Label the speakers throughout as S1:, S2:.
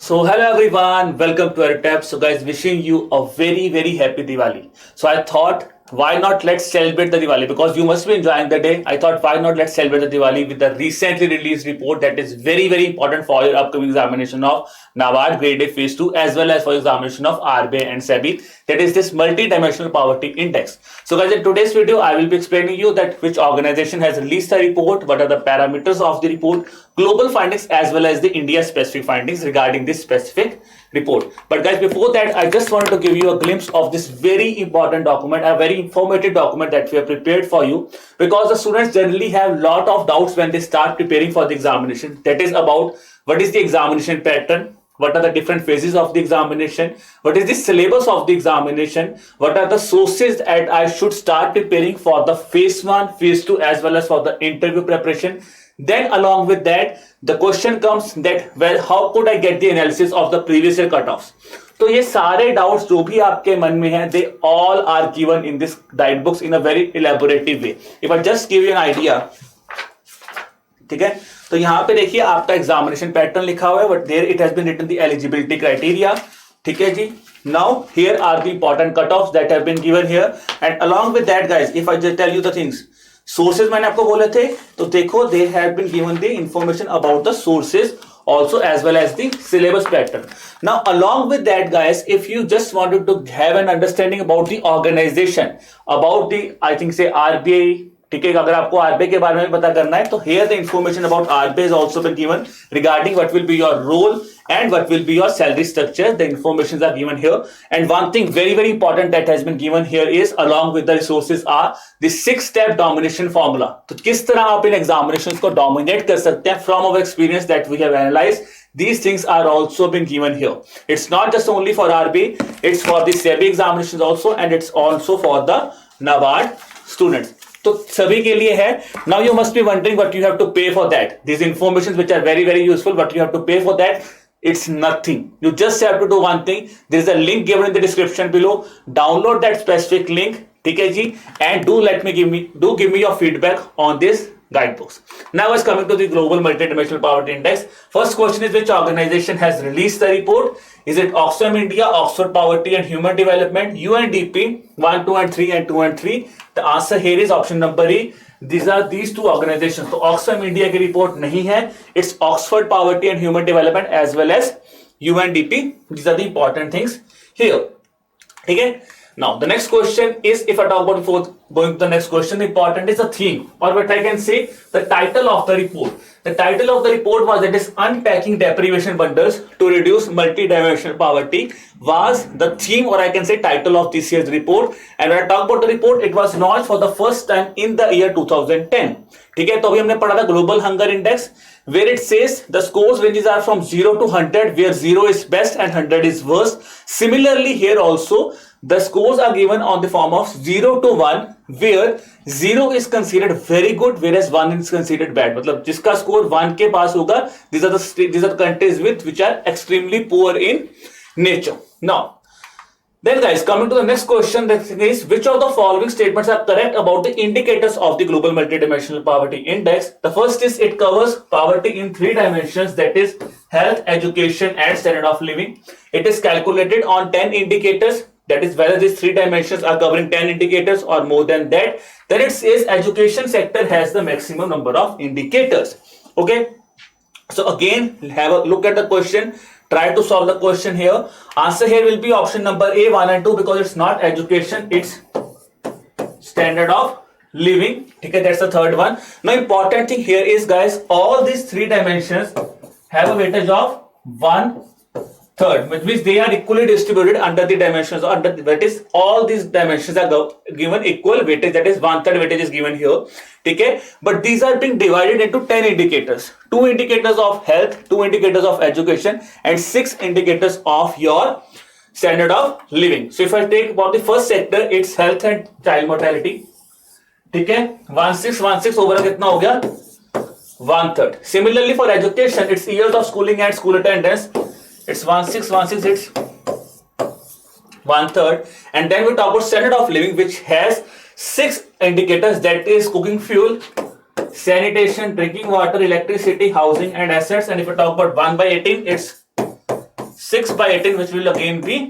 S1: So hello everyone, welcome to our tab. So guys, wishing you a very happy Diwali. So I thought why not let's celebrate the Diwali because you must be enjoying the day. I thought why not let's celebrate the Diwali with the recently released report that is very important for your upcoming examination of NABARD Grade A Phase 2 as well as for examination of RBI and SEBI, that is this multi-dimensional poverty index. So guys, in today's video I will be explaining you that which organization has released the report, what are the parameters of the report, global findings as well as the India specific findings regarding this specific report. But guys, before that I just wanted to give you a glimpse of this very important document, a very informative document that we have prepared for you, because the students generally have lot of doubts when they start preparing for the examination. That is about what is the examination pattern, what are the different phases of the examination, what is the syllabus of the examination, what are the sources that I should start preparing for the phase 1, phase 2 as well as for the interview preparation. Then along with that the question comes that well, how could I get the analysis of the previous year cutoffs. तो ये सारे doubts जो भी आपके मन में हैं, they all are given in this guide books in a very elaborative way. If I just give you an idea, ठीक है, तो यहाँ पे देखिए आपका एग्जामिनेशन पैटर्न लिखा हुआ है, but there it has been written the eligibility criteria. ठीक है जी. Now here are the important cutoffs that have been given here, and along with that guys if I just tell you the things, sources मैंने आपको बोले थे, तो देखो they have been given the information about the sources also as well as the syllabus pattern. Now along with that guys, if you just wanted to have an understanding about the organization, about the I think say RBI, ठीक है, अगर आपको RBI के बारे में पता करना है तो here the information about RBI is also been given regarding what will be your role and what will be your salary structure. The informations are given here, and one thing very important that has been given here is along with the resources are the 6-step domination formula. तो किस तरह आप इन examinations को dominate कर सकते हैं from our experience that we have analyzed. These things are also been given here. It's not just only for RBI, it's for the SEBI examinations also, and it's also for the NABARD students. तो सभी के लिए है. Now you must be wondering what you have to pay for that. These informations which are very useful, what you have to pay for that, it's nothing. You just have to do one thing. There is a link given in the description below. Download that specific link, ठीक है जी, and do give me your feedback on this guidebooks. Now is coming to the global multidimensional poverty index. First question is, which organization has released the report? Is it Oxfam India, Oxford Poverty and Human Development, UNDP 1, 2 and 3 and 2 and 3? The answer here is option number E. These two organizations. तो Oxfam India की report नहीं है. It's Oxford Poverty and Human Development as well as UNDP. These are the important things here. ठीक है. Now the next question is, if I talk about before going to the next question, important is the theme, or what I can say the title of the report. The title of the report was, that is unpacking deprivation bundles to reduce multidimensional poverty, was the theme, or I can say title of this year's report. And when I talk about the report, it was launched for the first time in the year 2010. ठीक है, तो अभी हमने पढ़ा था global hunger index, where it says the scores ranges are from 0 to 100, where 0 is best and 100 is worst. Similarly here also the scores are given on the form of 0 to 1, where 0 is considered very good whereas 1 is considered bad. मतलब जिसका score 1 के पास होगा, these are the countries which are extremely poor in nature. Now then guys, coming to the next question, that is, which of the following statements are correct about the indicators of the global multidimensional poverty index? The first is, it covers poverty in 3 dimensions, that is health, education and standard of living. It is calculated on 10 indicators, that is whether these 3 dimensions are covering 10 indicators or more than that. Then it says education sector has the maximum number of indicators. Okay, so again have a look at the question. Try to solve the question here. Answer here will be option number A, 1 and 2, because it's not education, it's standard of living. Okay, that's the third one. Now important thing here is guys, all these 3 dimensions have a weightage of 1/3, which means they are equally distributed under the dimensions, that is all these dimensions are given equal weightage, that is 1/3 weightage is given here. Okay, but these are being divided into 10 indicators, 2 indicators of health, 2 indicators of education and 6 indicators of your standard of living. So if I take about the first sector, it's health and child mortality. ठीक है, 1616 over कितना हो गया, 1/3. Similarly for education, it's years of schooling and school attendance, it's 1616, it's 1/3. And then we talk about standard of living, which has 6 indicators, that is cooking fuel, sanitation, drinking water, electricity, housing and assets. And if we talk about 1/18, it's 6 by 18, which will again be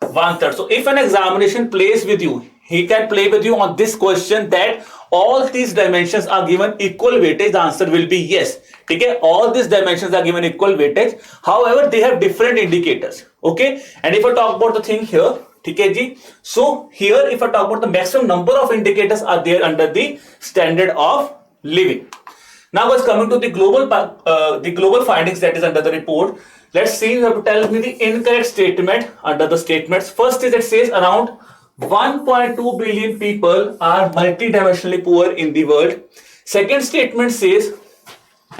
S1: 1/3. So if an examination plays with you, he can play with you on this question that all these dimensions are given equal weightage. The answer will be yes. Okay, all these dimensions are given equal weightage. However, they have different indicators. Okay, and if I talk about the thing here, okay, ji, so here if I talk about the maximum number of indicators are there under the standard of living. Now, guys, coming to the global findings that is under the report. Let's see. You have to tell me the incorrect statement under the statements. First is it says around 1.2 billion people are multidimensionally poor in the world. Second statement says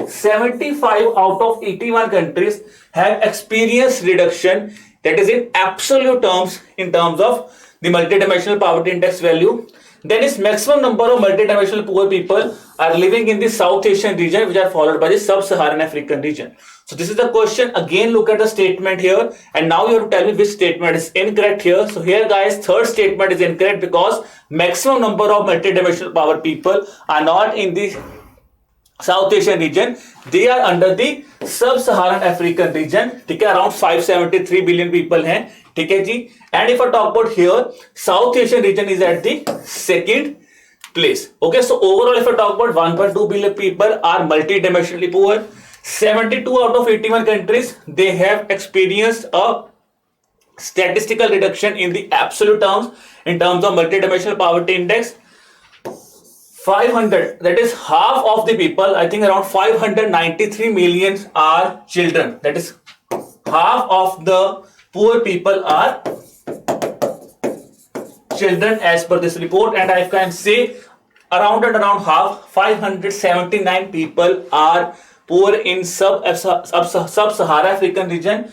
S1: 75 out of 81 countries have experienced reduction, that is in absolute terms, in terms of the multidimensional poverty index value. Then is maximum number of multidimensional poor people are living in the South Asian region, which are followed by the Sub-Saharan African region. So this is the question. Again, look at the statement here, and now you have to tell me which statement is incorrect here. So here, guys, third statement is incorrect because maximum number of multidimensional power people are not in the South Asian region. They are under the Sub-Saharan African region. ठीक है, around 573 billion people हैं. ठीक है जी. And if I talk about here, South Asian region is at the second place. Okay, so overall, if I talk about 1.2 billion people are multidimensionally poor. 72 out of 81 countries, they have experienced a statistical reduction in the absolute terms, in terms of multidimensional poverty index. 500, that is half of the people, I think around 593 million are children. That is half of the poor people are children as per this report, and I can say around half, 579 people are poor in sub-Saharan African region,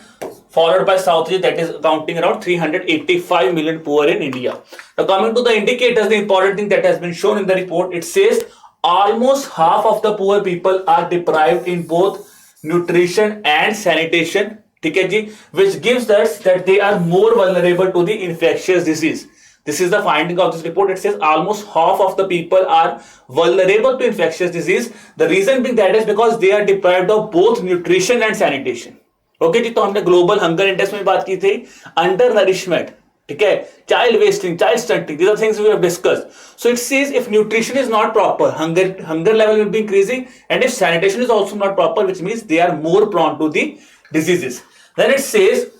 S1: followed by South Asia, that is accounting around 385 million poor in India. Now coming to the indicators, the important thing that has been shown in the report, it says almost half of the poor people are deprived in both nutrition and sanitation, which gives us that they are more vulnerable to the infectious disease. This is the finding of this report. It says almost half of the people are vulnerable to infectious disease. The reason being that is because they are deprived of both nutrition and sanitation. Okay जी, तो हमने global hunger index में बात की थी, under nourishment, ठीक है, child wasting, child stunting, these are things we have discussed. So it says if nutrition is not proper, hunger level will be increasing, and if sanitation is also not proper, which means they are more prone to the diseases. Then it says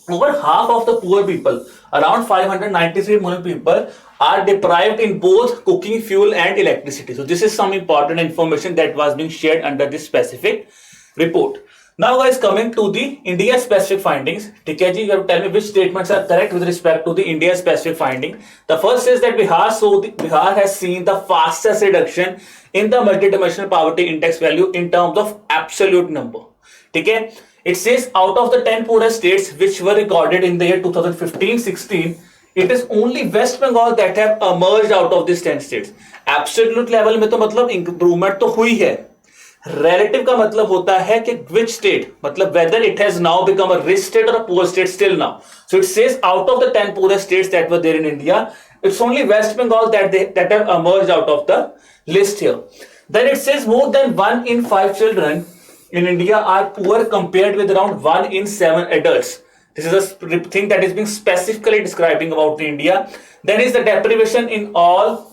S1: over half of the poor people, around 593 million people, are deprived in both cooking fuel and electricity. So this is some important information that was being shared under this specific report. Now, guys, coming to the India specific findings, ठीक है जी, you have to tell me which statements are correct with respect to the India specific finding. The first is that Bihar has seen the fastest reduction in the multidimensional poverty index value in terms of absolute number. ठीक है, it says out of the 10 poorest states which were recorded in the year 2015-16, it is only West Bengal that have emerged out of these 10 states. Absolute level में तो मतलब improvement तो हुई है. Relative का मतलब होता है कि which state, मतलब whether it has now become a rich state or a poor state still now. So it says out of the 10 poorest states that were there in India, it's only West Bengal that have emerged out of the list here. Then it says more than 1 in 5 children in India are poor compared with around 1 in 7 adults. This is a thing that is being specifically describing about India. Then is the deprivation in all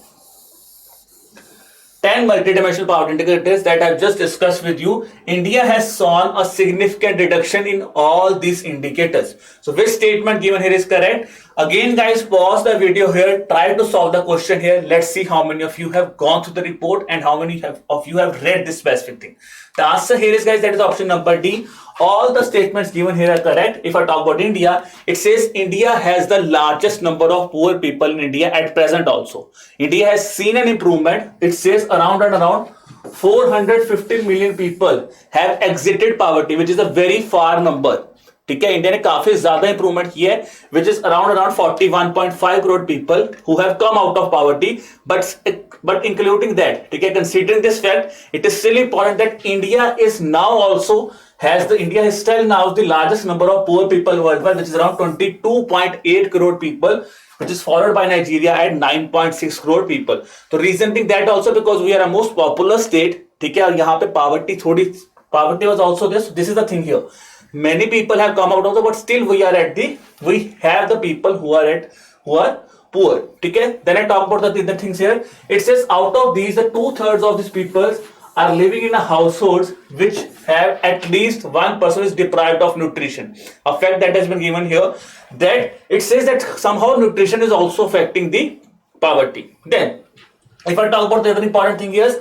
S1: 10 multidimensional poverty indicators that I've just discussed with you. India has shown a significant reduction in all these indicators. So which statement given here is correct? Again, guys, pause the video here, try to solve the question here. Let's see how many of you have gone through the report and how many of you have read this specific thing. The answer here is, guys, that is option number D. All the statements given here are correct. If I talk about India, it says India has the largest number of poor people in India at present also. India has seen an improvement. It says around 415 million people have exited poverty, which is a very far number. ठीक है, India ने काफी ज्यादा improvement किया है, which is around 41.5 crore people who have come out of poverty. But including that, ठीक है, considering this fact, it is still important that India is still now the largest number of poor people worldwide, which is around 22.8 crore people, which is followed by Nigeria at 9.6 crore people. So reason being that also because we are a most populous state, ठीक है, और यहाँ पे poverty was also this. This is the thing here. many people have come out also, but still we have the people who are poor. Okay, then I talk about the things here. It says out of these, the 2/3 of these people are living in a households which have at least one person is deprived of nutrition. A fact that has been given here, that it says that somehow nutrition is also affecting the poverty. Then if I talk about the other important thing is,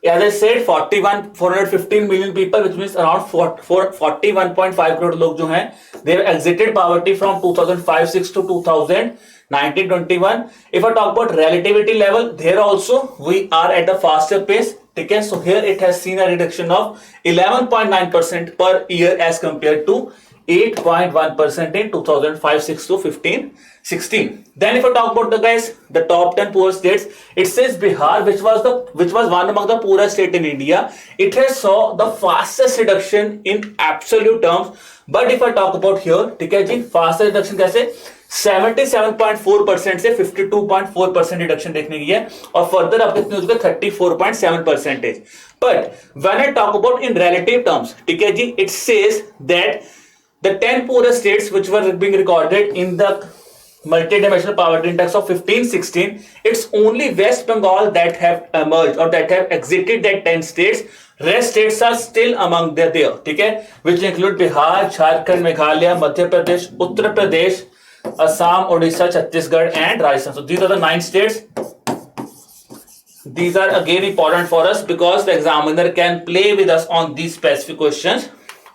S1: as I said, 415 million people, which means around 41.5 crore लोग जो हैं, they have exited poverty from 2005-06 to 2019-21. If I talk about relativity level, there also we are at a faster pace. Okay, so here it has seen a reduction of 11.9% per year as compared to 8.1% in 2005-06 to 15-16. Then if I talk about the top 10 poor states, it says Bihar, which was one among the poorest state in India, it has saw the fastest reduction in absolute terms. But if I talk about here, ठीक है जी, fastest reduction कैसे 77.4% से 52.4% reduction देखने की है, और further अब कितनी हो चुका है 34.7%. But when I talk about in relative terms, ठीक है जी, it says that the 10 poorest states which were being recorded in the multidimensional poverty index of 15-16, it's only West Bengal that have emerged or that have exited that 10 states. Rest states are still among there, ठीक है, which include Bihar, Jharkhand, Meghalaya, Madhya Pradesh, Uttar Pradesh, Assam, Odisha, Chhattisgarh, and Rajasthan. So these are the 9 states. These are again important for us because the examiner can play with us on these specific questions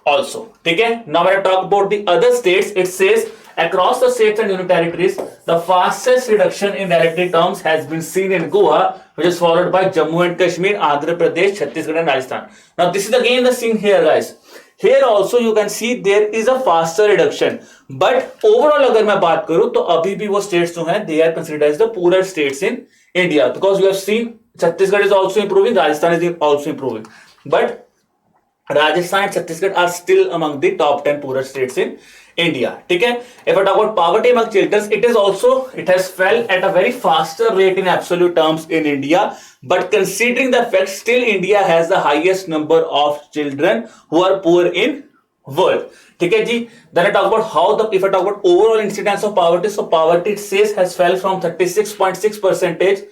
S1: also. Okay? Now when I talk about the other states, it says across the states and union territories, the fastest reduction in relative terms has been seen in Goa, which is followed by Jammu and Kashmir, Andhra Pradesh, Chhattisgarh, and Rajasthan. Now this is again the scene here, guys. Here also you can see there is a faster reduction, but overall अगर मैं बात करूं तो अभी भी वो states जो हैं, they are considered as the poorer states in India, because you have seen Chhattisgarh is also improving, Rajasthan is also improving, but Rajasthan and Chhattisgarh are still among the top 10 poorest states in India. Okay? If I talk about poverty among children, it has fell at a very faster rate in absolute terms in India. But considering the fact, still India has the highest number of children who are poor in world. Okay, ji? Then I talk about if I talk about overall incidence of poverty, so poverty it says has fell from 36.6%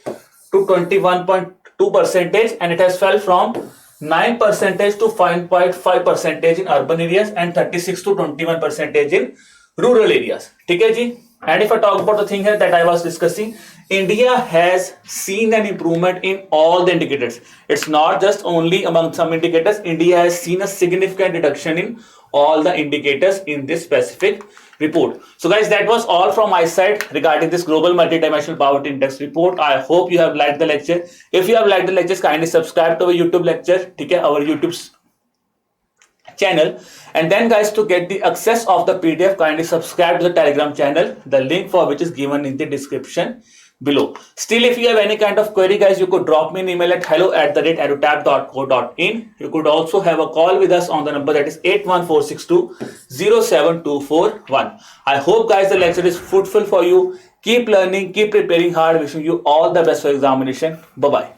S1: to 21.2%, and it has fell from 9% to 5.5% in urban areas and 36 to 21% in rural areas. Okay, ji? And if I talk about the thing here that I was discussing, India has seen an improvement in all the indicators. It's not just only among some indicators. India has seen a significant reduction in all the indicators in this specific report. So guys, that was all from my side regarding this global multidimensional poverty index report. I hope you have liked the lecture. If you have liked the lectures, kindly subscribe to our YouTube lecture, okay, our YouTube channel. And then guys, to get the access of the PDF, kindly subscribe to the Telegram channel, the link for which is given in the description below. Still, if you have any kind of query, guys, you could drop me an email at hello@edutab.co.in. You could also have a call with us on the number that is 81462072441. I hope, guys, the lecture is fruitful for you. Keep learning, keep preparing hard. Wishing you all the best for examination. Bye bye.